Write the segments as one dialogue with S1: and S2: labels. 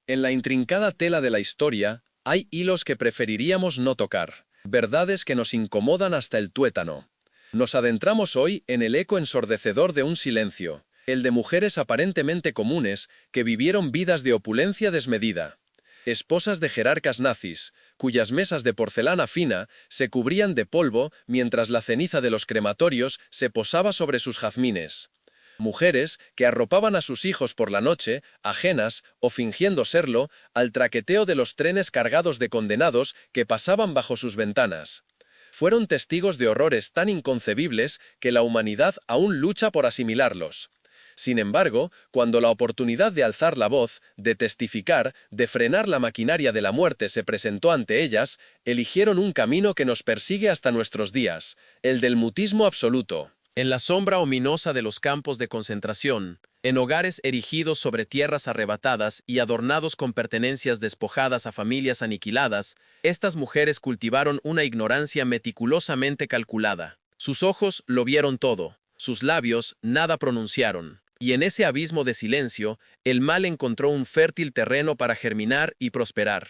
S1: En la intrincada tela de la historia, hay hilos que preferiríamos no tocar, verdades que nos incomodan hasta el tuétano. Nos adentramos hoy en el eco ensordecedor de un silencio, el de mujeres aparentemente comunes que vivieron vidas de opulencia desmedida. Esposas de jerarcas nazis, cuyas mesas de porcelana fina se cubrían de polvo mientras la ceniza de los crematorios se posaba sobre sus jazmines. Mujeres que arropaban a sus hijos por la noche, ajenas o fingiendo serlo, al traqueteo de los trenes cargados de condenados que pasaban bajo sus ventanas. Fueron testigos de horrores tan inconcebibles que la humanidad aún lucha por asimilarlos. Sin embargo, cuando la oportunidad de alzar la voz, de testificar, de frenar la maquinaria de la muerte se presentó ante ellas, eligieron un camino que nos persigue hasta nuestros días, el del mutismo absoluto. En la sombra ominosa de los campos de concentración, en hogares erigidos sobre tierras arrebatadas y adornados con pertenencias despojadas a familias aniquiladas, estas mujeres cultivaron una ignorancia meticulosamente calculada. Sus ojos lo vieron todo, sus labios nada pronunciaron. Y en ese abismo de silencio, el mal encontró un fértil terreno para germinar y prosperar.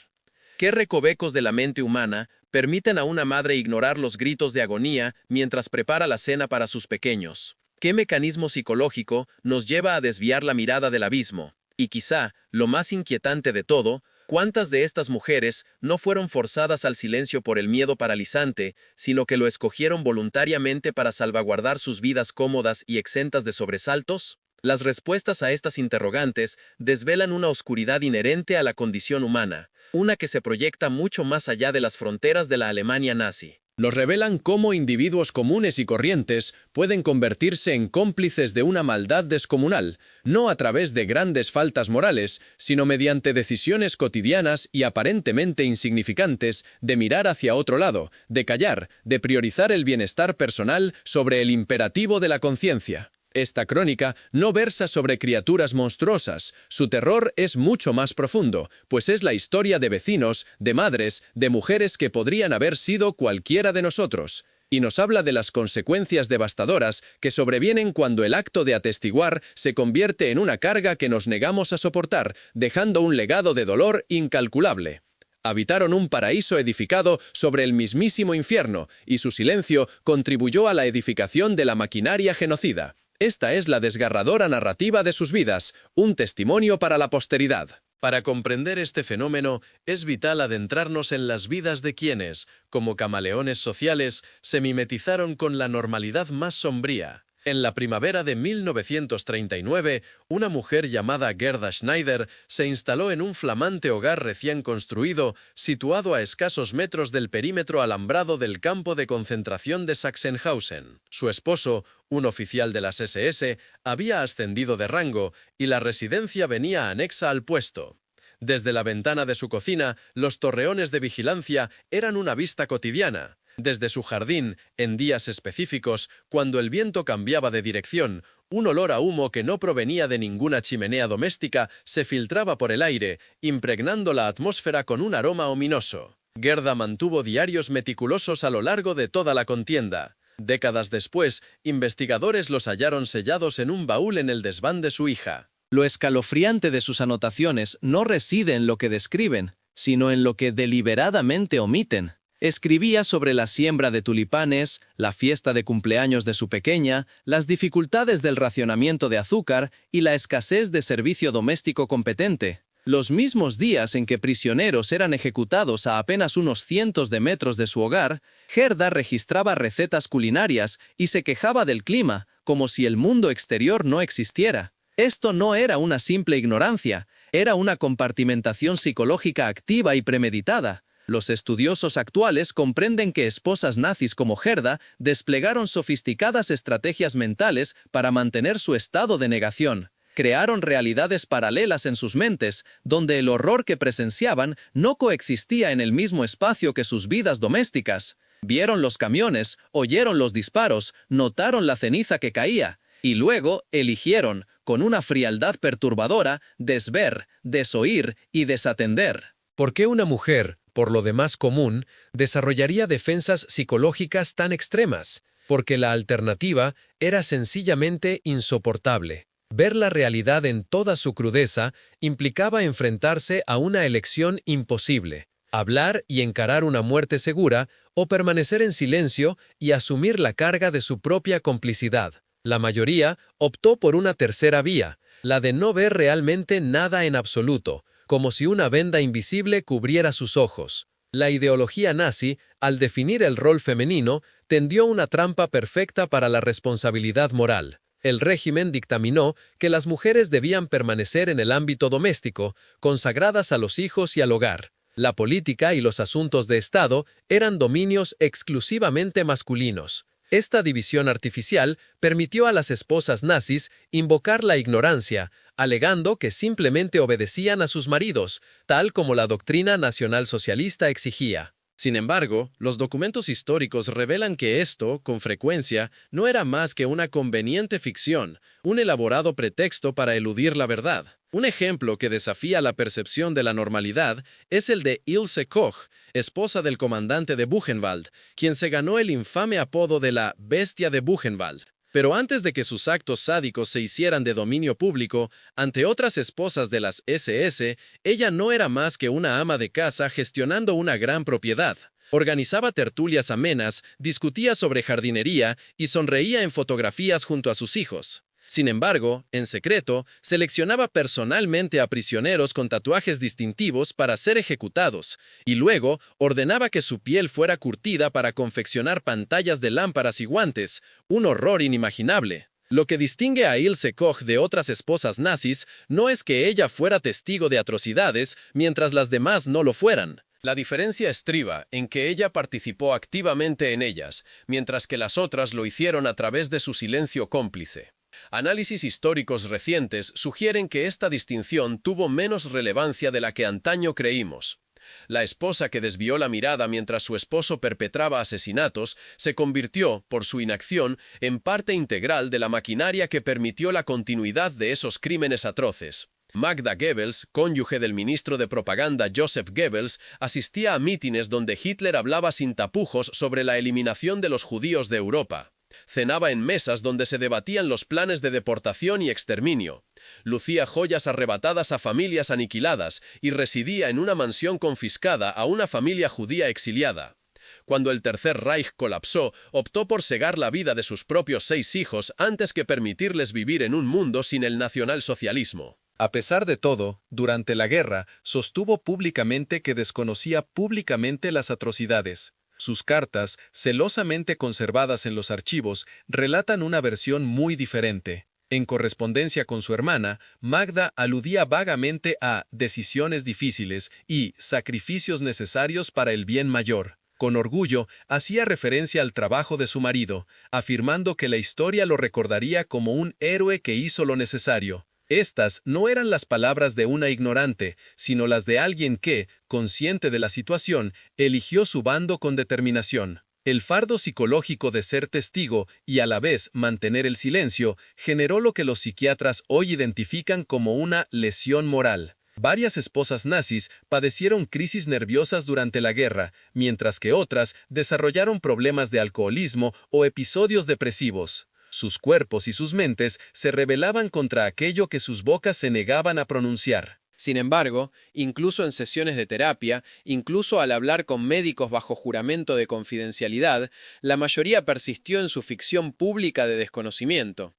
S1: ¿Qué recovecos de la mente humana permiten a una madre ignorar los gritos de agonía mientras prepara la cena para sus pequeños? ¿Qué mecanismo psicológico nos lleva a desviar la mirada del abismo? Y quizá, lo más inquietante de todo, ¿cuántas de estas mujeres no fueron forzadas al silencio por el miedo paralizante, sino que lo escogieron voluntariamente para salvaguardar sus vidas cómodas y exentas de sobresaltos? Las respuestas a estas interrogantes desvelan una oscuridad inherente a la condición humana, una que se proyecta mucho más allá de las fronteras de la Alemania nazi. Nos revelan cómo individuos comunes y corrientes pueden convertirse en cómplices de una maldad descomunal, no a través de grandes faltas morales, sino mediante decisiones cotidianas y aparentemente insignificantes de mirar hacia otro lado, de callar, de priorizar el bienestar personal sobre el imperativo de la conciencia. Esta crónica no versa sobre criaturas monstruosas, su terror es mucho más profundo, pues es la historia de vecinos, de madres, de mujeres que podrían haber sido cualquiera de nosotros, y nos habla de las consecuencias devastadoras que sobrevienen cuando el acto de atestiguar se convierte en una carga que nos negamos a soportar, dejando un legado de dolor incalculable. Habitaron un paraíso edificado sobre el mismísimo infierno, y su silencio contribuyó a la edificación de la maquinaria genocida. Esta es la desgarradora narrativa de sus vidas, un testimonio para la posteridad. Para comprender este fenómeno, es vital adentrarnos en las vidas de quienes, como camaleones sociales, se mimetizaron con la normalidad más sombría. En la primavera de 1939, una mujer llamada Gerda Schneider se instaló en un flamante hogar recién construido, situado a escasos metros del perímetro alambrado del campo de concentración de Sachsenhausen. Su esposo, un oficial de las SS, había ascendido de rango y la residencia venía anexa al puesto. Desde la ventana de su cocina, los torreones de vigilancia eran una vista cotidiana. Desde su jardín, en días específicos, cuando el viento cambiaba de dirección, un olor a humo que no provenía de ninguna chimenea doméstica se filtraba por el aire, impregnando la atmósfera con un aroma ominoso. Gerda mantuvo diarios meticulosos a lo largo de toda la contienda. Décadas después, investigadores los hallaron sellados en un baúl en el desván de su hija. Lo escalofriante de sus anotaciones no reside en lo que describen, sino en lo que deliberadamente omiten. Escribía sobre la siembra de tulipanes, la fiesta de cumpleaños de su pequeña, las dificultades del racionamiento de azúcar y la escasez de servicio doméstico competente. Los mismos días en que prisioneros eran ejecutados a apenas unos cientos de metros de su hogar, Gerda registraba recetas culinarias y se quejaba del clima, como si el mundo exterior no existiera. Esto no era una simple ignorancia, era una compartimentación psicológica activa y premeditada. Los estudiosos actuales comprenden que esposas nazis como Gerda desplegaron sofisticadas estrategias mentales para mantener su estado de negación. Crearon realidades paralelas en sus mentes, donde el horror que presenciaban no coexistía en el mismo espacio que sus vidas domésticas. Vieron los camiones, oyeron los disparos, notaron la ceniza que caía, y luego eligieron, con una frialdad perturbadora, desver, desoír y desatender. ¿Por qué una mujer, por lo demás común, desarrollaría defensas psicológicas tan extremas? Porque la alternativa era sencillamente insoportable.
S2: Ver la realidad en toda su crudeza implicaba enfrentarse a una elección imposible: hablar y encarar una muerte segura, o permanecer en silencio y asumir la carga de su propia complicidad. La mayoría optó por una tercera vía, la de no ver realmente nada en absoluto, como si una venda invisible cubriera sus ojos. La ideología nazi, al definir el rol femenino, tendió una trampa perfecta para la responsabilidad moral. El régimen dictaminó que las mujeres debían permanecer en el ámbito doméstico, consagradas a los hijos y al hogar. La política y los asuntos de Estado eran dominios exclusivamente masculinos. Esta división artificial permitió a las esposas nazis invocar la ignorancia, alegando que simplemente obedecían a sus maridos, tal como la doctrina nacionalsocialista exigía.
S1: Sin embargo, los documentos históricos revelan que esto, con frecuencia, no era más que una conveniente ficción, un elaborado pretexto para eludir la verdad. Un ejemplo que desafía la percepción de la normalidad es el de Ilse Koch, esposa del comandante de Buchenwald, quien se ganó el infame apodo de la «bestia de Buchenwald». Pero antes de que sus actos sádicos se hicieran de dominio público, ante otras esposas de las SS, ella no era más que una ama de casa gestionando una gran propiedad. Organizaba tertulias amenas, discutía sobre jardinería y sonreía en fotografías junto a sus hijos. Sin embargo, en secreto, seleccionaba personalmente a prisioneros con tatuajes distintivos para ser ejecutados, y luego ordenaba que su piel fuera curtida para confeccionar pantallas de lámparas y guantes, un horror inimaginable. Lo que distingue a Ilse Koch de otras esposas nazis no es que ella fuera testigo de atrocidades, mientras las demás no lo fueran. La diferencia estriba en que ella participó activamente en ellas, mientras que las otras lo hicieron a través de su silencio cómplice. Análisis históricos recientes sugieren que esta distinción tuvo menos relevancia de la que antaño creímos. La esposa que desvió la mirada mientras su esposo perpetraba asesinatos se convirtió, por su inacción, en parte integral de la maquinaria que permitió la continuidad de esos crímenes atroces. Magda Goebbels, cónyuge del ministro de propaganda Joseph Goebbels, asistía a mítines donde Hitler hablaba sin tapujos sobre la eliminación de los judíos de Europa. Cenaba en mesas donde se debatían los planes de deportación y exterminio. Lucía joyas arrebatadas a familias aniquiladas y residía en una mansión confiscada a una familia judía exiliada. Cuando el Tercer Reich colapsó, optó por cegar la vida de sus propios 6 hijos antes que permitirles vivir en un mundo sin el nacionalsocialismo.
S2: A pesar de todo, durante la guerra, sostuvo públicamente que desconocía públicamente las atrocidades. Sus cartas, celosamente conservadas en los archivos, relatan una versión muy diferente. En correspondencia con su hermana, Magda aludía vagamente a decisiones difíciles y sacrificios necesarios para el bien mayor. Con orgullo, hacía referencia al trabajo de su marido, afirmando que la historia lo recordaría como un héroe que hizo lo necesario. Estas no eran las palabras de una ignorante, sino las de alguien que, consciente de la situación, eligió su bando con determinación. El fardo psicológico de ser testigo y a la vez mantener el silencio generó lo que los psiquiatras hoy identifican como una lesión moral. Varias esposas nazis padecieron crisis nerviosas durante la guerra, mientras que otras desarrollaron problemas de alcoholismo o episodios depresivos. Sus cuerpos y sus mentes se rebelaban contra aquello que sus bocas se negaban a pronunciar.
S3: Sin embargo, incluso en sesiones de terapia, incluso al hablar con médicos bajo juramento de confidencialidad, la mayoría persistió en su ficción pública de desconocimiento.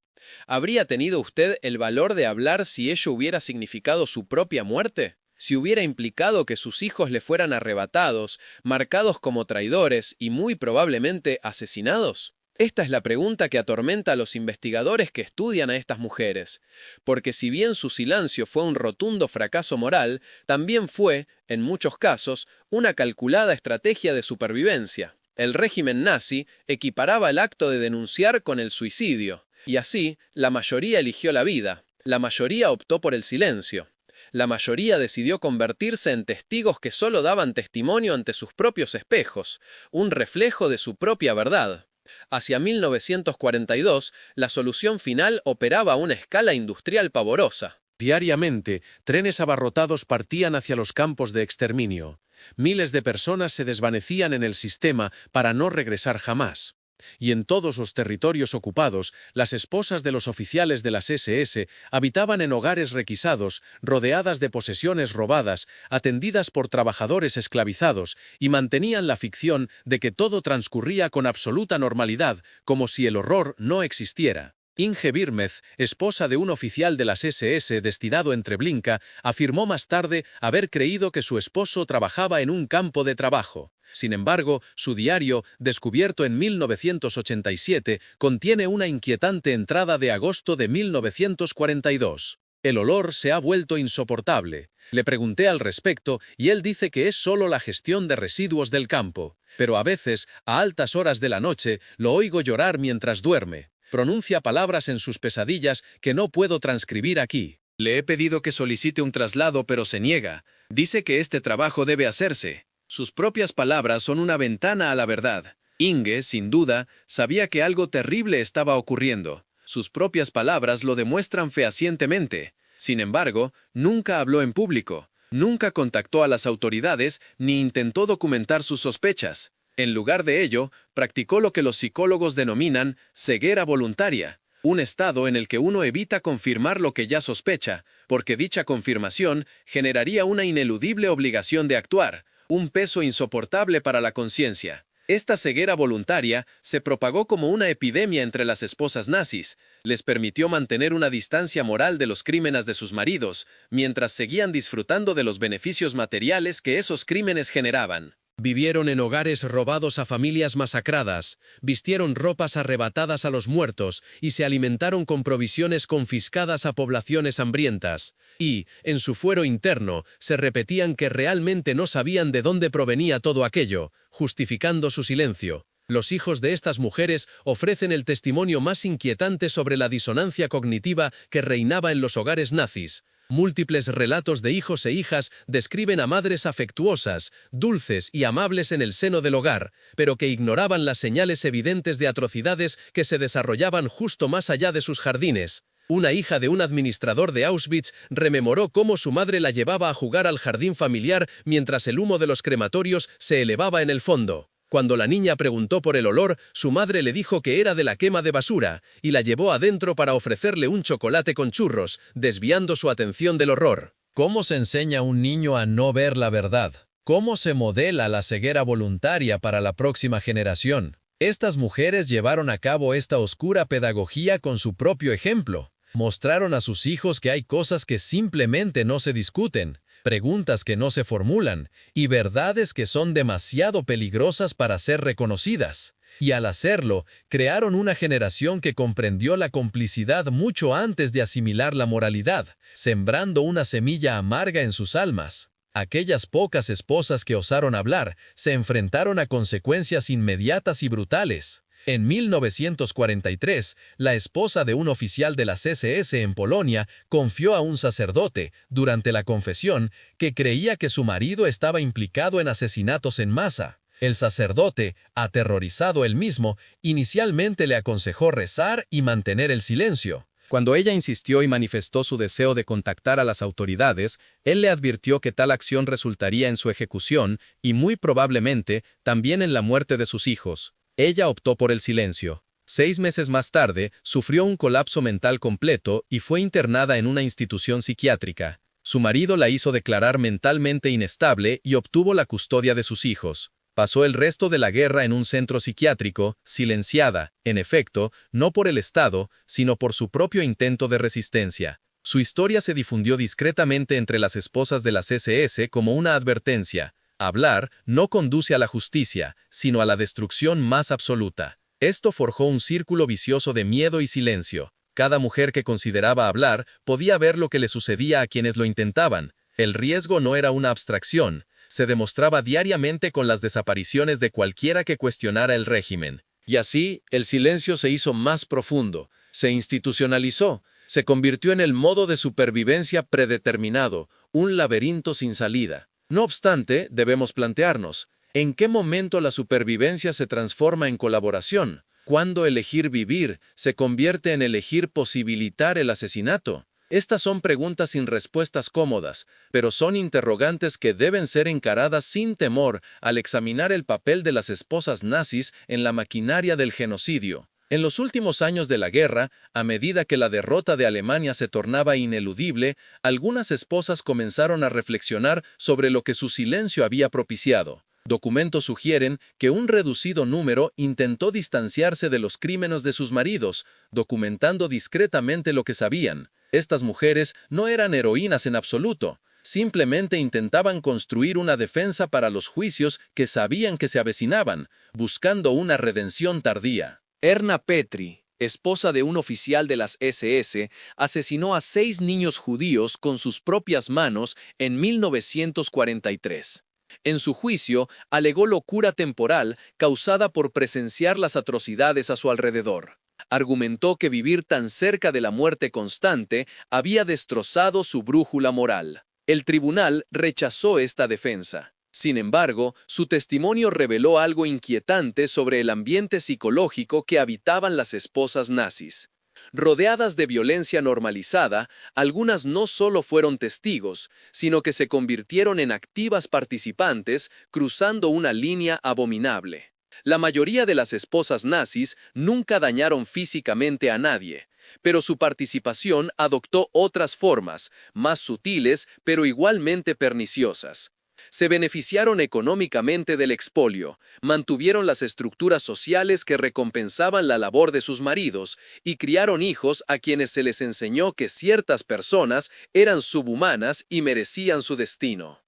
S3: ¿Habría tenido usted el valor de hablar si ello hubiera significado su propia muerte? ¿Si hubiera implicado que sus hijos le fueran arrebatados, marcados como traidores y muy probablemente asesinados? Esta es la pregunta que atormenta a los investigadores que estudian a estas mujeres, porque si bien su silencio fue un rotundo fracaso moral, también fue, en muchos casos, una calculada estrategia de supervivencia. El régimen nazi equiparaba el acto de denunciar con el suicidio, y así, la mayoría eligió la vida, la mayoría optó por el silencio. La mayoría decidió convertirse en testigos que solo daban testimonio ante sus propios espejos, un reflejo de su propia verdad. Hacia 1942, la solución final operaba a una escala industrial pavorosa.
S1: Diariamente, trenes abarrotados partían hacia los campos de exterminio. Miles de personas se desvanecían en el sistema para no regresar jamás.
S2: Y en todos los territorios ocupados, las esposas de los oficiales de las SS habitaban en hogares requisados, rodeadas de posesiones robadas, atendidas por trabajadores esclavizados, y mantenían la ficción de que todo transcurría con absoluta normalidad, como si el horror no existiera. Inge Birmez, esposa de un oficial de las SS destinado en Treblinka, afirmó más tarde haber creído que su esposo trabajaba en un campo de trabajo. Sin embargo, su diario, descubierto en 1987, contiene una inquietante entrada de agosto de 1942. El olor se ha vuelto insoportable. Le pregunté al respecto y él dice que es solo la gestión de residuos del campo. Pero a veces, a altas horas de la noche, lo oigo llorar mientras duerme. Pronuncia palabras en sus pesadillas que no puedo transcribir aquí. Le he pedido que solicite un traslado, pero se niega. Dice que este trabajo debe hacerse. Sus propias palabras son una ventana a la verdad. Inge, sin duda, sabía que algo terrible estaba ocurriendo. Sus propias palabras lo demuestran fehacientemente. Sin embargo, nunca habló en público, nunca contactó a las autoridades ni intentó documentar sus sospechas. En lugar de ello, practicó lo que los psicólogos denominan ceguera voluntaria, un estado en el que uno evita confirmar lo que ya sospecha, porque dicha confirmación generaría una ineludible obligación de actuar, un peso insoportable para la conciencia. Esta ceguera voluntaria se propagó como una epidemia entre las esposas nazis, les permitió mantener una distancia moral de los crímenes de sus maridos, mientras seguían disfrutando de los beneficios materiales que esos crímenes generaban. Vivieron en hogares robados a familias masacradas, vistieron ropas arrebatadas a los muertos y se alimentaron con provisiones confiscadas a poblaciones hambrientas. Y, en su fuero interno, se repetían que realmente no sabían de dónde provenía todo aquello, justificando su silencio. Los hijos de estas mujeres ofrecen el testimonio más inquietante sobre la disonancia cognitiva que reinaba en los hogares nazis. Múltiples relatos de hijos e hijas describen a madres afectuosas, dulces y amables en el seno del hogar, pero que ignoraban las señales evidentes de atrocidades que se desarrollaban justo más allá de sus jardines. Una hija de un administrador de Auschwitz rememoró cómo su madre la llevaba a jugar al jardín familiar mientras el humo de los crematorios se elevaba en el fondo. Cuando la niña preguntó por el olor, su madre le dijo que era de la quema de basura, y la llevó adentro para ofrecerle un chocolate con churros, desviando su atención del horror. ¿Cómo se enseña a un niño a no ver la verdad? ¿Cómo se modela la ceguera voluntaria para la próxima generación? Estas mujeres llevaron a cabo esta oscura pedagogía con su propio ejemplo. Mostraron a sus hijos que hay cosas que simplemente no se discuten, preguntas que no se formulan y verdades que son demasiado peligrosas para ser reconocidas. Y al hacerlo, crearon una generación que comprendió la complicidad mucho antes de asimilar la moralidad, sembrando una semilla amarga en sus almas. Aquellas pocas esposas que osaron hablar se enfrentaron a consecuencias inmediatas y brutales. En 1943, la esposa de un oficial de las SS en Polonia confió a un sacerdote, durante la confesión, que creía que su marido estaba implicado en asesinatos en masa. El sacerdote, aterrorizado él mismo, inicialmente le aconsejó rezar y mantener el silencio. Cuando ella insistió y manifestó su deseo de contactar a las autoridades, él le advirtió que tal acción resultaría en su ejecución y muy probablemente también en la muerte de sus hijos. Ella optó por el silencio. 6 meses más tarde, sufrió un colapso mental completo y fue internada en una institución psiquiátrica. Su marido la hizo declarar mentalmente inestable y obtuvo la custodia de sus hijos. Pasó el resto de la guerra en un centro psiquiátrico, silenciada, en efecto, no por el Estado, sino por su propio intento de resistencia. Su historia se difundió discretamente entre las esposas de las SS como una advertencia. Hablar no conduce a la justicia, sino a la destrucción más absoluta. Esto forjó un círculo vicioso de miedo y silencio. Cada mujer que consideraba hablar podía ver lo que le sucedía a quienes lo intentaban. El riesgo no era una abstracción. Se demostraba diariamente con las desapariciones de cualquiera que cuestionara el régimen. Y así, el silencio se hizo más profundo, se institucionalizó, se convirtió en el modo de supervivencia predeterminado, un laberinto sin salida. No obstante, debemos plantearnos, ¿en qué momento la supervivencia se transforma en colaboración? ¿Cuándo elegir vivir se convierte en elegir posibilitar el asesinato? Estas son preguntas sin respuestas cómodas, pero son interrogantes que deben ser encaradas sin temor al examinar el papel de las esposas nazis en la maquinaria del genocidio. En los últimos años de la guerra, a medida que la derrota de Alemania se tornaba ineludible, algunas esposas comenzaron a reflexionar sobre lo que su silencio había propiciado. Documentos sugieren que un reducido número intentó distanciarse de los crímenes de sus maridos, documentando discretamente lo que sabían. Estas mujeres no eran heroínas en absoluto, simplemente intentaban construir una defensa para los juicios que sabían que se avecinaban, buscando una redención tardía.
S3: Erna Petry, esposa de un oficial de las SS, asesinó a 6 niños judíos con sus propias manos en 1943. En su juicio, alegó locura temporal causada por presenciar las atrocidades a su alrededor. Argumentó que vivir tan cerca de la muerte constante había destrozado su brújula moral. El tribunal rechazó esta defensa. Sin embargo, su testimonio reveló algo inquietante sobre el ambiente psicológico que habitaban las esposas nazis. Rodeadas de violencia normalizada, algunas no solo fueron testigos, sino que se convirtieron en activas participantes, cruzando una línea abominable. La mayoría de las esposas nazis nunca dañaron físicamente a nadie, pero su participación adoptó otras formas, más sutiles pero igualmente perniciosas. Se beneficiaron económicamente del expolio, mantuvieron las estructuras sociales que recompensaban la labor de sus maridos y criaron hijos a quienes se les enseñó que ciertas personas eran subhumanas y merecían su destino.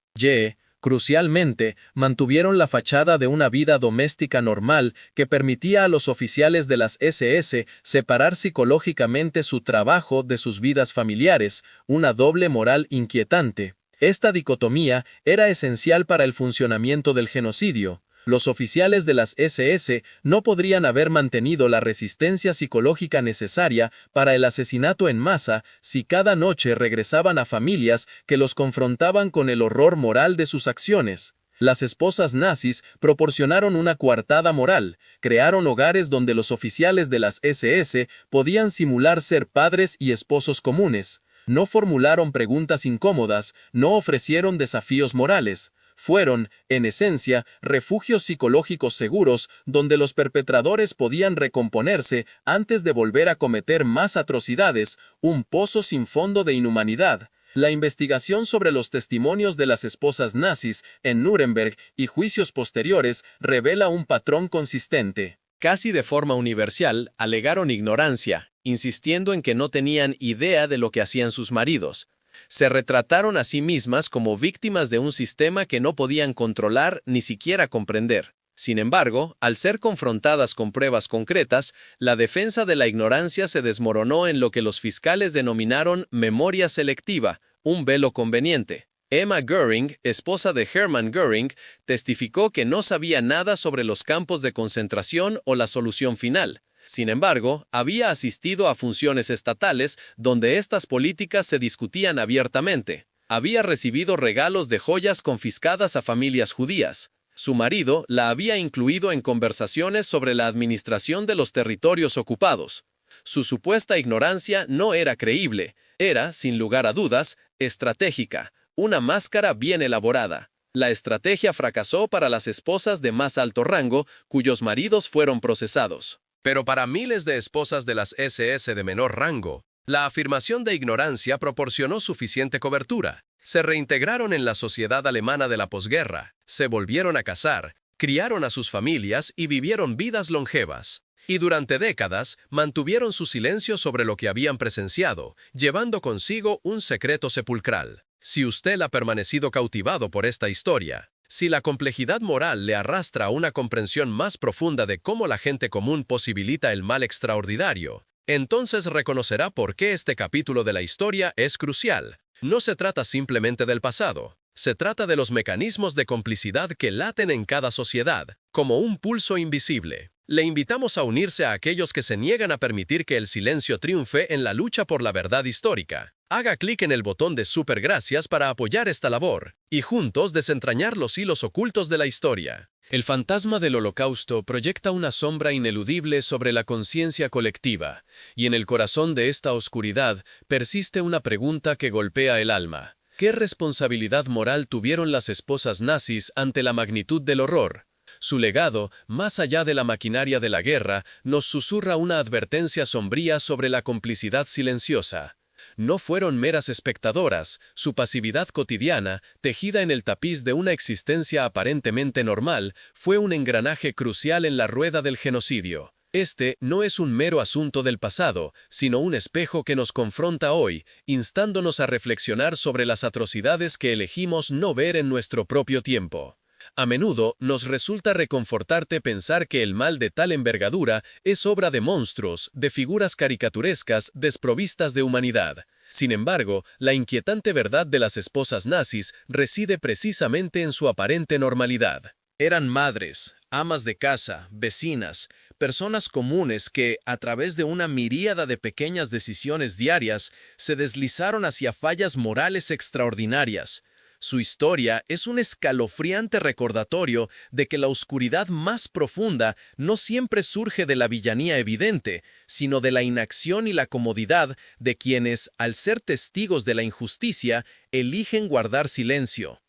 S2: Crucialmente, mantuvieron la fachada de una vida doméstica normal que permitía a los oficiales de las SS separar psicológicamente su trabajo de sus vidas familiares, una doble moral inquietante. Esta dicotomía era esencial para el funcionamiento del genocidio. Los oficiales de las SS no podrían haber mantenido la resistencia psicológica necesaria para el asesinato en masa si cada noche regresaban a familias que los confrontaban con el horror moral de sus acciones. Las esposas nazis proporcionaron una coartada moral, crearon hogares donde los oficiales de las SS podían simular ser padres y esposos comunes. No formularon preguntas incómodas, no ofrecieron desafíos morales. Fueron, en esencia, refugios psicológicos seguros donde los perpetradores podían recomponerse antes de volver a cometer más atrocidades, un pozo sin fondo de inhumanidad. La investigación sobre los testimonios de las esposas nazis en Nuremberg y juicios posteriores revela un patrón consistente.
S3: Casi de forma universal, alegaron ignorancia, insistiendo en que no tenían idea de lo que hacían sus maridos. Se retrataron a sí mismas como víctimas de un sistema que no podían controlar ni siquiera comprender. Sin embargo, al ser confrontadas con pruebas concretas, la defensa de la ignorancia se desmoronó en lo que los fiscales denominaron memoria selectiva, un velo conveniente. Emma Göring, esposa de Hermann Göring, testificó que no sabía nada sobre los campos de concentración o la solución final. Sin embargo, había asistido a funciones estatales donde estas políticas se discutían abiertamente. Había recibido regalos de joyas confiscadas a familias judías. Su marido la había incluido en conversaciones sobre la administración de los territorios ocupados. Su supuesta ignorancia no era creíble, era, sin lugar a dudas, estratégica, una máscara bien elaborada. La estrategia fracasó para las esposas de más alto rango, cuyos maridos fueron procesados.
S2: Pero para miles de esposas de las SS de menor rango, la afirmación de ignorancia proporcionó suficiente cobertura. Se reintegraron en la sociedad alemana de la posguerra, se volvieron a casar, criaron a sus familias y vivieron vidas longevas. Y durante décadas mantuvieron su silencio sobre lo que habían presenciado, llevando consigo un secreto sepulcral. Si usted ha permanecido cautivado por esta historia, si la complejidad moral le arrastra a una comprensión más profunda de cómo la gente común posibilita el mal extraordinario, entonces reconocerá por qué este capítulo de la historia es crucial. No se trata simplemente del pasado, se trata de los mecanismos de complicidad que laten en cada sociedad, como un pulso invisible. Le invitamos a unirse a aquellos que se niegan a permitir que el silencio triunfe en la lucha por la verdad histórica. Haga clic en el botón de Super Gracias para apoyar esta labor y juntos desentrañar los hilos ocultos de la historia. El fantasma del Holocausto proyecta una sombra ineludible sobre la conciencia colectiva, y en el corazón de esta oscuridad persiste una pregunta que golpea el alma. ¿Qué responsabilidad moral tuvieron las esposas nazis ante la magnitud del horror? Su legado, más allá de la maquinaria de la guerra, nos susurra una advertencia sombría sobre la complicidad silenciosa. No fueron meras espectadoras, su pasividad cotidiana, tejida en el tapiz de una existencia aparentemente normal, fue un engranaje crucial en la rueda del genocidio. Este no es un mero asunto del pasado, sino un espejo que nos confronta hoy, instándonos a reflexionar sobre las atrocidades que elegimos no ver en nuestro propio tiempo. A menudo nos resulta reconfortante pensar que el mal de tal envergadura es obra de monstruos, de figuras caricaturescas desprovistas de humanidad. Sin embargo, la inquietante verdad de las esposas nazis reside precisamente en su aparente normalidad.
S3: Eran madres, amas de casa, vecinas, personas comunes que, a través de una miríada de pequeñas decisiones diarias, se deslizaron hacia fallas morales extraordinarias. Su historia es un escalofriante recordatorio de que la oscuridad más profunda no siempre surge de la villanía evidente, sino de la inacción y la comodidad de quienes, al ser testigos de la injusticia, eligen guardar silencio.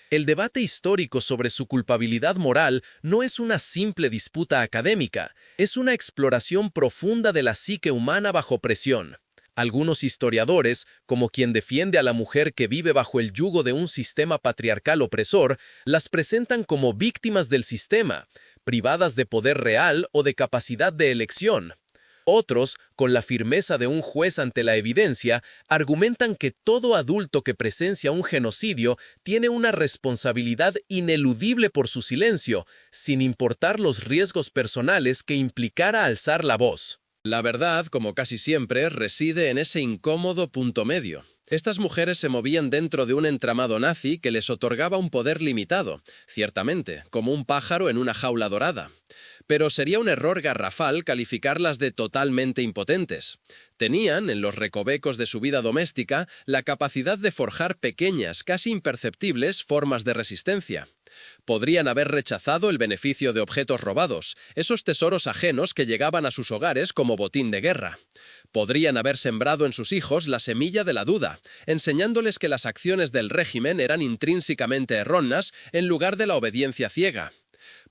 S3: El debate histórico sobre su culpabilidad moral no es una simple disputa académica, es una exploración profunda de la psique humana bajo presión. Algunos historiadores, como quien defiende a la mujer que vive bajo el yugo de un sistema patriarcal opresor, las presentan como víctimas del sistema, privadas de poder real o de capacidad de elección. Otros, con la firmeza de un juez ante la evidencia, argumentan que todo adulto que presencia un genocidio tiene una responsabilidad ineludible por su silencio, sin importar los riesgos personales que implicara alzar la voz. La verdad, como casi siempre, reside en ese incómodo punto medio. Estas mujeres se movían dentro de un entramado nazi que les otorgaba un poder limitado, ciertamente, como un pájaro en una jaula dorada. Pero sería un error garrafal calificarlas de totalmente impotentes. Tenían, en los recovecos de su vida doméstica, la capacidad de forjar pequeñas, casi imperceptibles, formas de resistencia. Podrían haber rechazado el beneficio de objetos robados, esos tesoros ajenos que llegaban a sus hogares como botín de guerra. Podrían haber sembrado en sus hijos la semilla de la duda, enseñándoles que las acciones del régimen eran intrínsecamente erróneas en lugar de la obediencia ciega.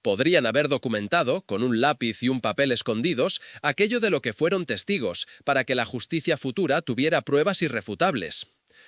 S3: Podrían haber documentado, con un lápiz y un papel escondidos, aquello de lo que fueron testigos, para que la justicia futura tuviera pruebas irrefutables.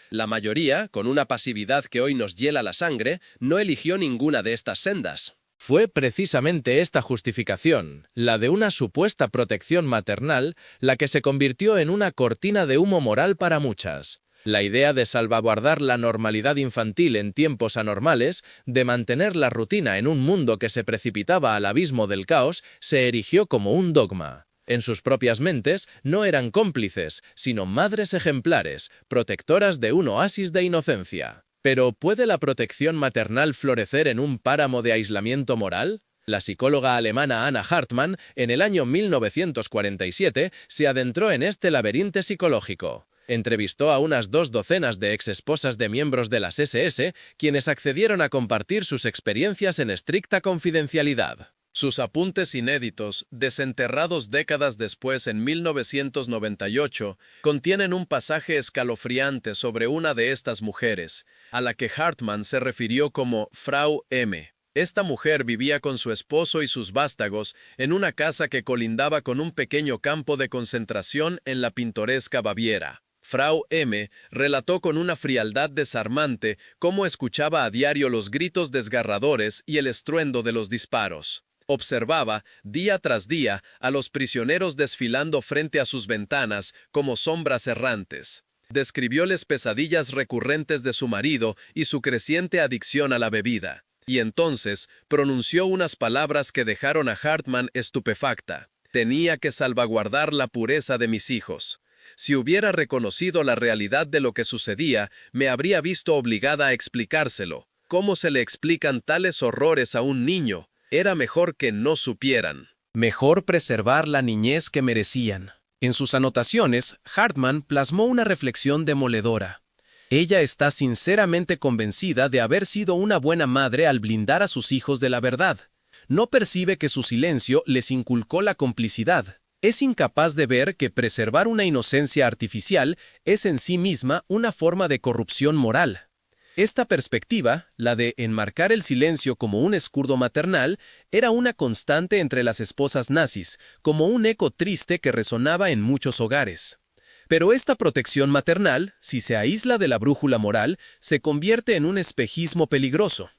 S3: La mayoría, con una pasividad que hoy nos hiela la sangre, no eligió ninguna de estas sendas. Fue precisamente esta justificación, la de una supuesta protección maternal, la que se convirtió en una cortina de humo moral para muchas. La idea de salvaguardar la normalidad infantil en tiempos anormales, de mantener la rutina en un mundo que se precipitaba al abismo del caos, se erigió como un dogma. En sus propias mentes no eran cómplices, sino madres ejemplares, protectoras de un oasis de inocencia. ¿Pero puede la protección maternal florecer en un páramo de aislamiento moral? La psicóloga alemana Anna Hartmann, en el año 1947, se adentró en este laberinto psicológico. Entrevistó a unas 2 docenas de exesposas de miembros de las SS, quienes accedieron a compartir sus experiencias en estricta confidencialidad.
S1: Sus apuntes inéditos, desenterrados décadas después en 1998, contienen un pasaje escalofriante sobre una de estas mujeres, a la que Hartmann se refirió como Frau M. Esta mujer vivía con su esposo y sus vástagos en una casa que colindaba con un pequeño campo de concentración en la pintoresca Baviera. Frau M. relató con una frialdad desarmante cómo escuchaba a diario los gritos desgarradores y el estruendo de los disparos. Observaba, día tras día, a los prisioneros desfilando frente a sus ventanas como sombras errantes. Describióles pesadillas recurrentes de su marido y su creciente adicción a la bebida. Y entonces pronunció unas palabras que dejaron a Hartmann estupefacta. Tenía que salvaguardar la pureza de mis hijos. Si hubiera reconocido la realidad de lo que sucedía, me habría visto obligada a explicárselo. ¿Cómo se le explican tales horrores a un niño? Era mejor que no supieran.
S3: Mejor preservar la niñez que merecían. En sus anotaciones, Hartmann plasmó una reflexión demoledora. Ella está sinceramente convencida de haber sido una buena madre al blindar a sus hijos de la verdad.
S4: no percibe que su silencio les inculcó la complicidad. Es incapaz de ver que preservar una inocencia artificial es en sí misma una forma de corrupción moral. Esta perspectiva, la de enmarcar el silencio como un escudo maternal, era una constante entre las esposas nazis, como un eco triste que resonaba en muchos hogares. Pero esta protección maternal, si se aísla de la brújula moral, se convierte en un espejismo peligroso.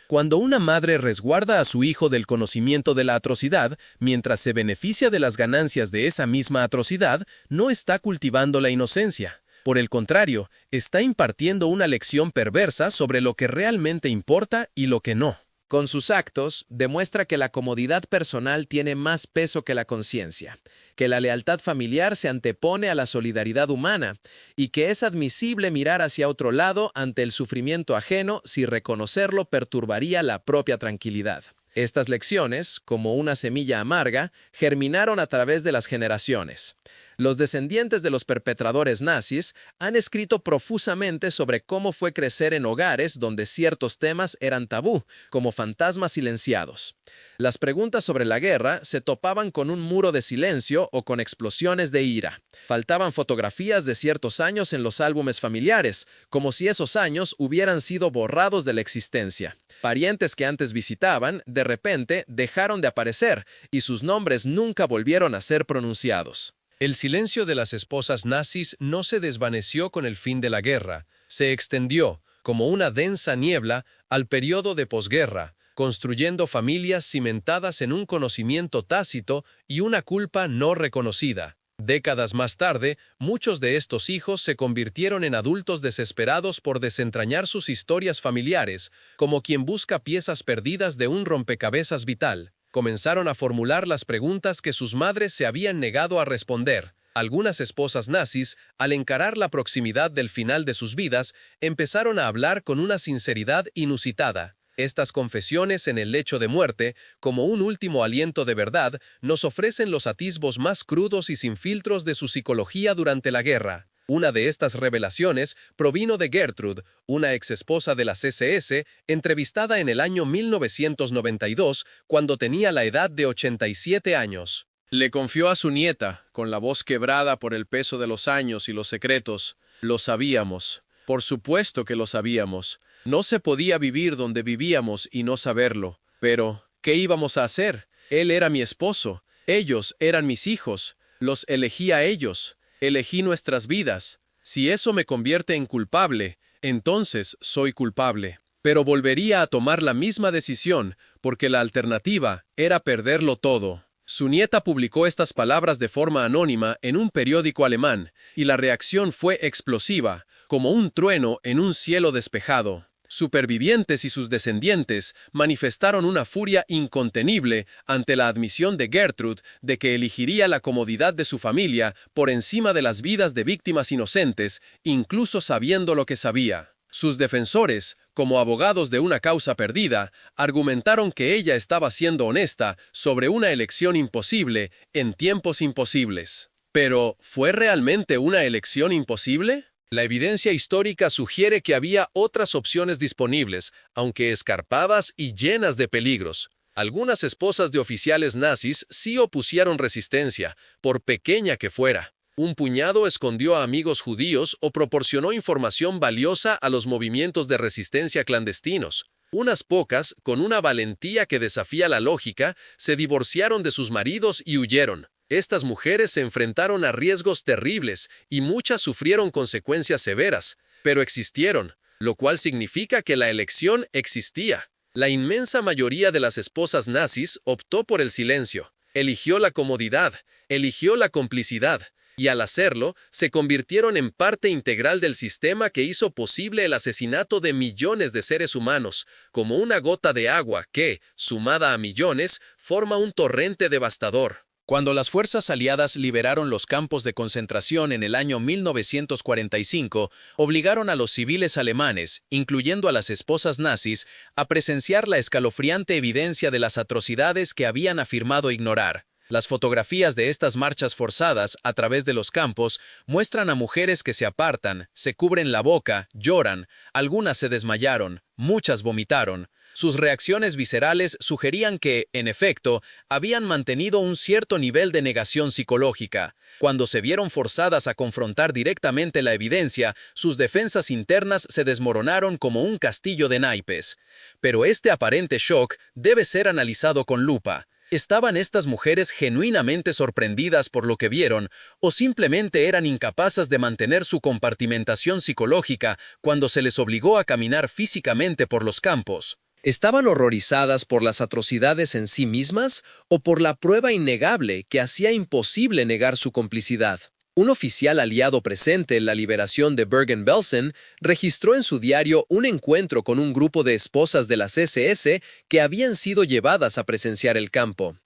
S4: Cuando una madre resguarda a su hijo del conocimiento de la atrocidad, mientras se beneficia de las ganancias de esa misma atrocidad, no está cultivando la inocencia. Por el contrario, está impartiendo una lección perversa sobre lo que realmente importa y lo que no.
S3: Con sus actos, demuestra que la comodidad personal tiene más peso que la conciencia, que la lealtad familiar se antepone a la solidaridad humana y que es admisible mirar hacia otro lado ante el sufrimiento ajeno si reconocerlo perturbaría la propia tranquilidad. Estas lecciones, como una semilla amarga, germinaron a través de las generaciones. Los descendientes de los perpetradores nazis han escrito profusamente sobre cómo fue crecer en hogares donde ciertos temas eran tabú, como fantasmas silenciados. Las preguntas sobre la guerra se topaban con un muro de silencio o con explosiones de ira. Faltaban fotografías de ciertos años en los álbumes familiares, como si esos años hubieran sido borrados de la existencia. Parientes que antes visitaban, de repente, dejaron de aparecer y sus nombres nunca volvieron a ser pronunciados.
S1: El silencio de las esposas nazis no se desvaneció con el fin de la guerra, se extendió, como una densa niebla, al periodo de posguerra, construyendo familias cimentadas en un conocimiento tácito y una culpa no reconocida. Décadas más tarde, muchos de estos hijos se convirtieron en adultos desesperados por desentrañar sus historias familiares, como quien busca piezas perdidas de un rompecabezas vital. Comenzaron a formular las preguntas que sus madres se habían negado a responder. Algunas esposas nazis, al encarar la proximidad del final de sus vidas, empezaron a hablar con una sinceridad inusitada. Estas confesiones en el lecho de muerte, como un último aliento de verdad, nos ofrecen los atisbos más crudos y sin filtros de su psicología durante la guerra. Una de estas revelaciones provino de Gertrude, una exesposa de las SS, entrevistada en el año 1992, cuando tenía la edad de 87 años.
S3: Le confió a su nieta, con la voz quebrada por el peso de los años y los secretos. Lo sabíamos. Por supuesto que lo sabíamos. No se podía vivir donde vivíamos y no saberlo. Pero, ¿qué íbamos a hacer? Él era mi esposo. Ellos eran mis hijos. Los elegí a ellos. Elegí nuestras vidas. Si eso me convierte en culpable, entonces soy culpable. Pero volvería a tomar la misma decisión, porque la alternativa era perderlo todo. Su nieta publicó estas palabras de forma anónima en un periódico alemán, y la reacción fue explosiva, como un trueno en un cielo despejado. Supervivientes y sus descendientes manifestaron una furia incontenible ante la admisión de Gertrude de que elegiría la comodidad de su familia por encima de las vidas de víctimas inocentes, incluso sabiendo lo que sabía. Sus defensores, como abogados de una causa perdida, argumentaron que ella estaba siendo honesta sobre una elección imposible en tiempos imposibles. ¿Pero fue realmente una elección imposible? La evidencia histórica sugiere que había otras opciones disponibles, aunque escarpadas y llenas de peligros. Algunas esposas de oficiales nazis sí opusieron resistencia, por pequeña que fuera. Un puñado escondió a amigos judíos o proporcionó información valiosa a los movimientos de resistencia clandestinos. Unas pocas, con una valentía que desafía la lógica, se divorciaron de sus maridos y huyeron. Estas mujeres se enfrentaron a riesgos terribles y muchas sufrieron consecuencias severas, pero existieron, lo cual significa que la elección existía. La inmensa mayoría de las esposas nazis optó por el silencio, eligió la comodidad, eligió la complicidad, y al hacerlo, se convirtieron en parte integral del sistema que hizo posible el asesinato de millones de seres humanos, como una gota de agua que, sumada a millones, forma un torrente devastador. Cuando las fuerzas aliadas liberaron los campos de concentración en el año 1945, obligaron a los civiles alemanes, incluyendo a las esposas nazis, a presenciar la escalofriante evidencia de las atrocidades que habían afirmado ignorar.
S4: Las fotografías de estas marchas forzadas a través de los campos muestran a mujeres que se apartan, se cubren la boca, lloran, algunas se desmayaron, muchas vomitaron. Sus reacciones viscerales sugerían que, en efecto, habían mantenido un cierto nivel de negación psicológica. Cuando se vieron forzadas a confrontar directamente la evidencia, sus defensas internas se desmoronaron como un castillo de naipes. Pero este aparente shock debe ser analizado con lupa. ¿Estaban estas mujeres genuinamente sorprendidas por lo que vieron o simplemente eran incapaces de mantener su compartimentación psicológica cuando se les obligó a caminar físicamente por los campos? ¿Estaban horrorizadas por las atrocidades en sí mismas o por la prueba innegable que hacía imposible negar su complicidad? Un oficial aliado presente en la liberación de Bergen-Belsen registró en su diario un encuentro con un grupo de esposas de las SS que habían sido llevadas a presenciar el campo.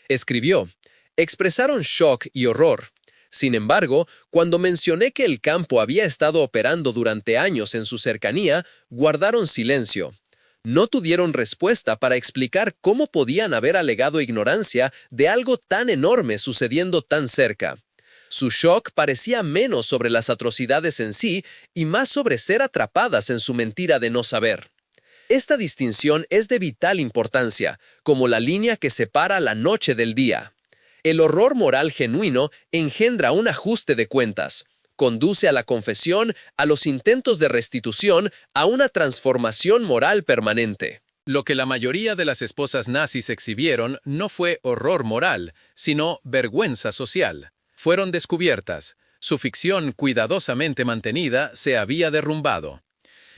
S4: Escribió: expresaron shock y horror. Sin embargo, cuando mencioné que el campo había estado operando durante años en su cercanía, guardaron silencio. No tuvieron respuesta para explicar cómo podían haber alegado ignorancia de algo tan enorme sucediendo tan cerca. Su shock parecía menos sobre las atrocidades en sí y más sobre ser atrapadas en su mentira de no saber. Esta distinción es de vital importancia, como la línea que separa la noche del día. El horror moral genuino engendra un ajuste de cuentas, conduce a la confesión, a los intentos de restitución, a una transformación moral permanente.
S2: Lo que la mayoría de las esposas nazis exhibieron no fue horror moral, sino vergüenza social. Fueron descubiertas. Su ficción cuidadosamente mantenida se había derrumbado.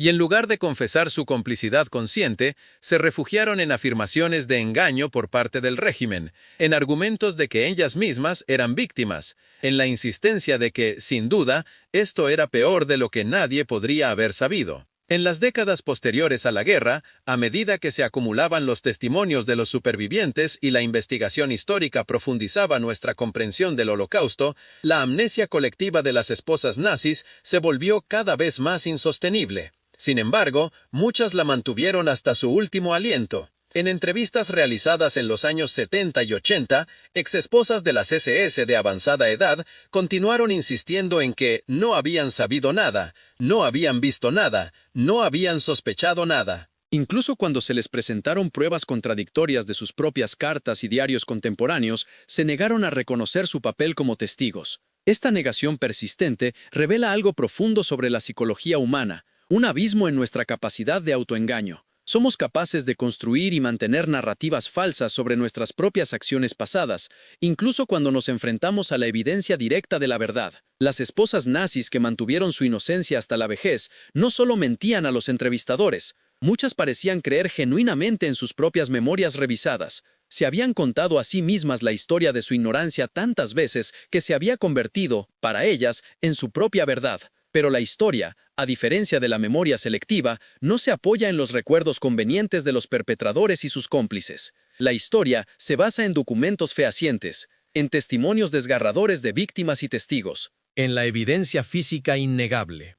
S2: Y en lugar de confesar su complicidad consciente, se refugiaron en afirmaciones de engaño por parte del régimen, en argumentos de que ellas mismas eran víctimas, en la insistencia de que, sin duda, esto era peor de lo que nadie podría haber sabido. En las décadas posteriores a la guerra, a medida que se acumulaban los testimonios de los supervivientes y la investigación histórica profundizaba nuestra comprensión del Holocausto, la amnesia colectiva de las esposas nazis se volvió cada vez más insostenible. Sin embargo, muchas la mantuvieron hasta su último aliento. En entrevistas realizadas en los años 70 y 80, exesposas de las SS de avanzada edad continuaron insistiendo en que no habían sabido nada, no habían visto nada, no habían sospechado nada.
S3: Incluso cuando se les presentaron pruebas contradictorias de sus propias cartas y diarios contemporáneos, se negaron a reconocer su papel como testigos. Esta negación persistente revela algo profundo sobre la psicología humana, un abismo en nuestra capacidad de autoengaño. Somos capaces de construir y mantener narrativas falsas sobre nuestras propias acciones pasadas, incluso cuando nos enfrentamos a la evidencia directa de la verdad. Las esposas nazis que mantuvieron su inocencia hasta la vejez no solo mentían a los entrevistadores, muchas parecían creer genuinamente en sus propias memorias revisadas. Se habían contado a sí mismas la historia de su ignorancia tantas veces que se había convertido, para ellas, en su propia verdad. Pero la historia, a diferencia de la memoria selectiva, no se apoya en los recuerdos convenientes de los perpetradores y sus cómplices. La historia se basa en documentos fehacientes, en testimonios desgarradores de víctimas y testigos,
S4: en la evidencia física innegable.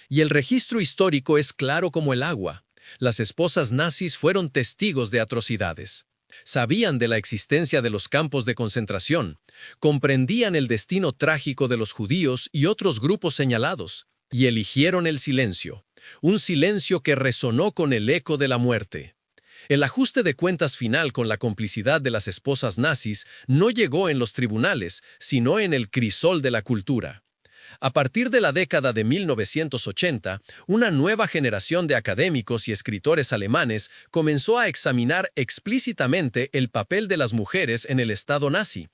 S4: Y el registro histórico es claro como el agua. Las esposas nazis fueron testigos de atrocidades. Sabían de la existencia de los campos de concentración, comprendían el destino trágico de los judíos y otros grupos señalados, y eligieron el silencio, un silencio que resonó con el eco de la muerte. El ajuste de cuentas final con la complicidad de las esposas nazis no llegó en los tribunales, sino en el crisol de la cultura. A partir de la década de 1980, una nueva generación de académicos y escritores alemanes comenzó a examinar explícitamente el papel de las mujeres en el Estado nazi.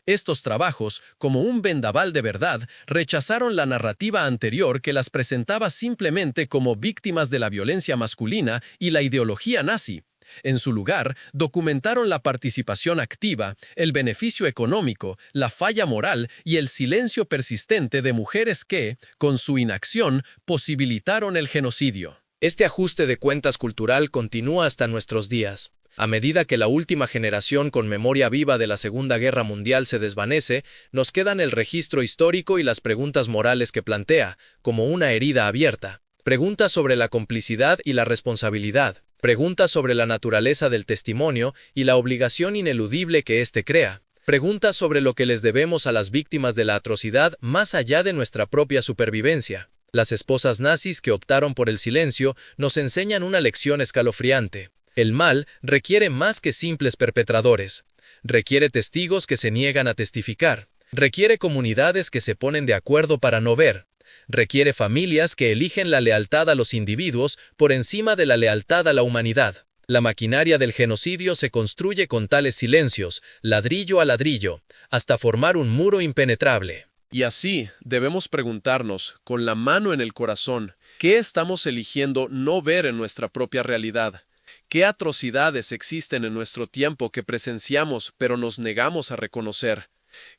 S4: Estos trabajos, como un vendaval de verdad, rechazaron la narrativa anterior que las presentaba simplemente como víctimas de la violencia masculina y la ideología nazi. En su lugar, documentaron la participación activa, el beneficio económico, la falla moral y el silencio persistente de mujeres que, con su inacción, posibilitaron el genocidio. Este ajuste de cuentas cultural continúa hasta nuestros días. A medida que la última generación con memoria viva de la Segunda Guerra Mundial se desvanece, nos quedan el registro histórico y las preguntas morales que plantea, como una herida abierta. Preguntas sobre la complicidad y la responsabilidad. Preguntas sobre la naturaleza del testimonio y la obligación ineludible que éste crea. Preguntas sobre lo que les debemos a las víctimas de la atrocidad más allá de nuestra propia supervivencia. Las esposas nazis que optaron por el silencio nos enseñan una lección escalofriante. El mal requiere más que simples perpetradores. Requiere testigos que se niegan a testificar. Requiere comunidades que se ponen de acuerdo para no ver. Requiere familias que eligen la lealtad a los individuos por encima de la lealtad a la humanidad. La maquinaria del genocidio se construye con tales silencios, ladrillo a ladrillo, hasta formar un muro impenetrable.
S1: Y así debemos preguntarnos, con la mano en el corazón, ¿qué estamos eligiendo no ver en nuestra propia realidad? ¿Qué atrocidades existen en nuestro tiempo que presenciamos pero nos negamos a reconocer?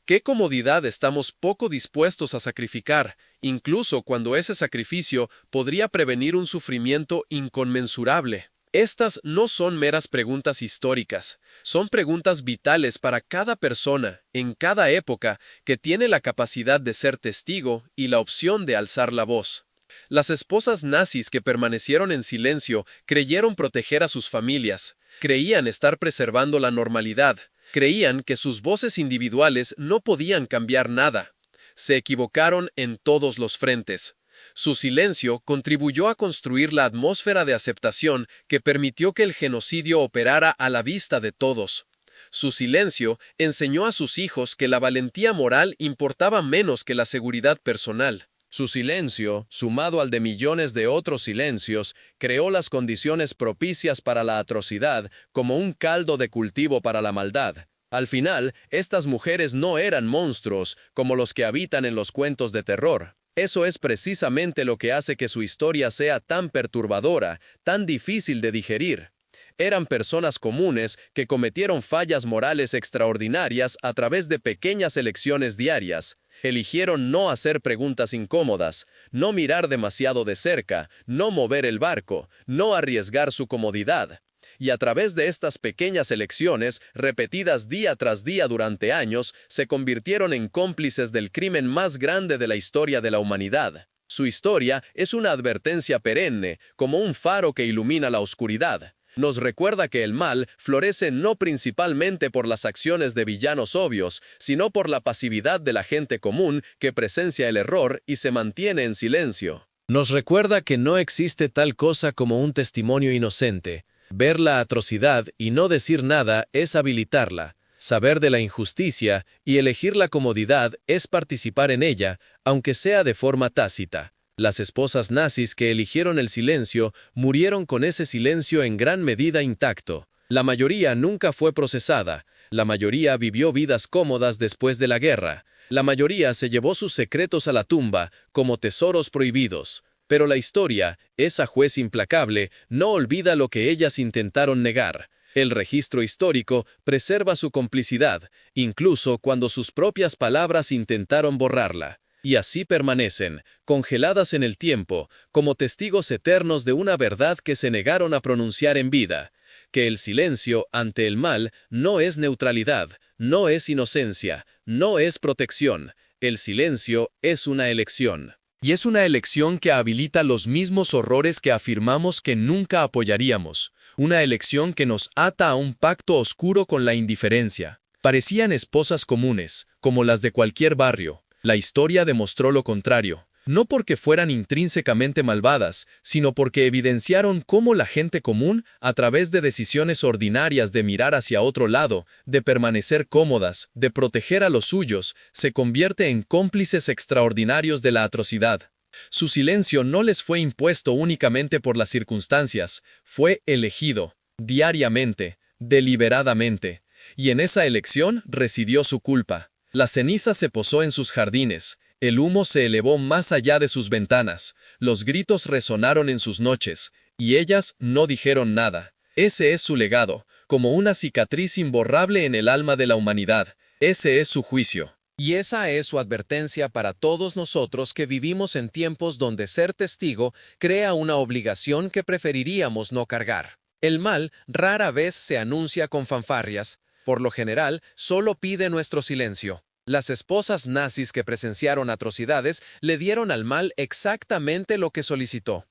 S1: ¿Qué comodidad estamos poco dispuestos a sacrificar, incluso cuando ese sacrificio podría prevenir un sufrimiento inconmensurable? Estas no son meras preguntas históricas, son preguntas vitales para cada persona, en cada época, que tiene la capacidad de ser testigo y la opción de alzar la voz. Las esposas nazis que permanecieron en silencio creyeron proteger a sus familias, creían estar preservando la normalidad, creían que sus voces individuales no podían cambiar nada. Se equivocaron en todos los frentes. Su silencio contribuyó a construir la atmósfera de aceptación que permitió que el genocidio operara a la vista de todos. Su silencio enseñó a sus hijos que la valentía moral importaba menos que la seguridad personal.
S2: Su silencio, sumado al de millones de otros silencios, creó las condiciones propicias para la atrocidad como un caldo de cultivo para la maldad. Al final, estas mujeres no eran monstruos como los que habitan en los cuentos de terror. Eso es precisamente lo que hace que su historia sea tan perturbadora, tan difícil de digerir. Eran personas comunes que cometieron fallas morales extraordinarias a través de pequeñas elecciones diarias. Eligieron no hacer preguntas incómodas, no mirar demasiado de cerca, no mover el barco, no arriesgar su comodidad. Y a través de estas pequeñas elecciones, repetidas día tras día durante años, se convirtieron en cómplices del crimen más grande de la historia de la humanidad. Su historia es una advertencia perenne, como un faro que ilumina la oscuridad. Nos recuerda que el mal florece no principalmente por las acciones de villanos obvios, sino por la pasividad de la gente común que presencia el error y se mantiene en silencio.
S4: Nos recuerda que no existe tal cosa como un testimonio inocente. Ver la atrocidad y no decir nada es habilitarla. Saber de la injusticia y elegir la comodidad es participar en ella, aunque sea de forma tácita. Las esposas nazis que eligieron el silencio murieron con ese silencio en gran medida intacto. La mayoría nunca fue procesada. La mayoría vivió vidas cómodas después de la guerra. La mayoría se llevó sus secretos a la tumba como tesoros prohibidos. Pero la historia, esa juez implacable, no olvida lo que ellas intentaron negar. El registro histórico preserva su complicidad, incluso cuando sus propias palabras intentaron borrarla. Y así permanecen, congeladas en el tiempo, como testigos eternos de una verdad que se negaron a pronunciar en vida. Que el silencio ante el mal no es neutralidad, no es inocencia, no es protección. El silencio es una elección. Y es una elección que habilita los mismos horrores que afirmamos que nunca apoyaríamos. Una elección que nos ata a un pacto oscuro con la indiferencia. Parecían esposas comunes, como las de cualquier barrio. La historia demostró lo contrario. No porque fueran intrínsecamente malvadas, sino porque evidenciaron cómo la gente común, a través de decisiones ordinarias de mirar hacia otro lado, de permanecer cómodas, de proteger a los suyos, se convierte en cómplices extraordinarios de la atrocidad. Su silencio no les fue impuesto únicamente por las circunstancias, fue elegido, diariamente, deliberadamente, y en esa elección residió su culpa. La ceniza se posó en sus jardines, el humo se elevó más allá de sus ventanas, los gritos resonaron en sus noches, y ellas no dijeron nada. Ese es su legado, como una cicatriz imborrable en el alma de la humanidad. Ese es su juicio. Y esa es su advertencia para todos nosotros que vivimos en tiempos donde ser testigo crea una obligación que preferiríamos no cargar. El mal rara vez se anuncia con fanfarrias. Por lo general, solo pide nuestro silencio. Las esposas nazis que presenciaron atrocidades le dieron al mal exactamente lo que solicitó.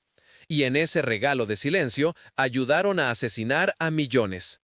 S4: Y en ese regalo de silencio, ayudaron a asesinar a millones.